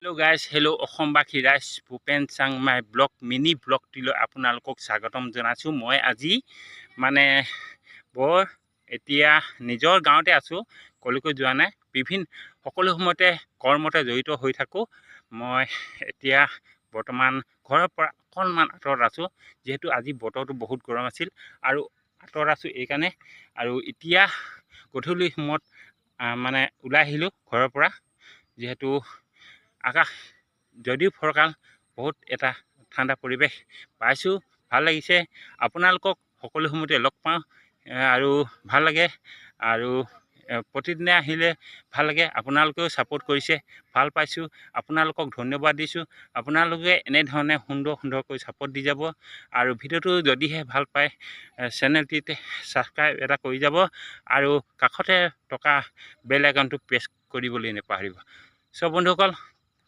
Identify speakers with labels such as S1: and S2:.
S1: Hello' guys, hello' অসমবাসী ৰাইজ, Bhupen Changmai blog mini ব্লগটিলৈ আপোনালোকক স্বাগতম জনাইছোঁ। মই আজি মানে এতিয়া নিজৰ গাঁৱতে আছোঁ, কলৈকো যোৱা নাই। সকলো সময়তে কৰ্মতে জড়িত হৈ থাকোঁ। মই এতিয়া বৰ্তমান ঘৰৰ পৰা অকণমান আঁতৰত আছোঁ, যিহেতু আজি বতৰটো বহুত গৰম আছিল আৰু আঁতৰত আছোঁ এইকাৰণে। আৰু এতিয়া গধূলি সময়ত মানে ওলাই আহিলোঁ ঘৰৰ পৰা, যিহেতু আকাশ যদিও ফৰকাল, বহুত এটা ঠাণ্ডা পৰিৱেশ পাইছোঁ, ভাল লাগিছে। আপোনালোকক সকলো সময়তে লগ পাওঁ আৰু ভাল লাগে। আৰু প্ৰতিদিনে আহিলে ভাল লাগে। আপোনালোকেও ছাপোৰ্ট কৰিছে, ভাল পাইছোঁ। আপোনালোকক ধন্যবাদ দিছোঁ। আপোনালোকে এনেধৰণে সুন্দৰকৈ ছাপোৰ্ট দি যাব। আৰু ভিডিঅ'টো যদিহে ভাল পায়, চেনেলটিতে ছাবস্ক্ৰাইব এটা কৰি যাব আৰু কাষতে থকা বেল আইকনটো প্ৰেছ কৰিবলৈ নাপাহৰিব। বন্ধুসকল,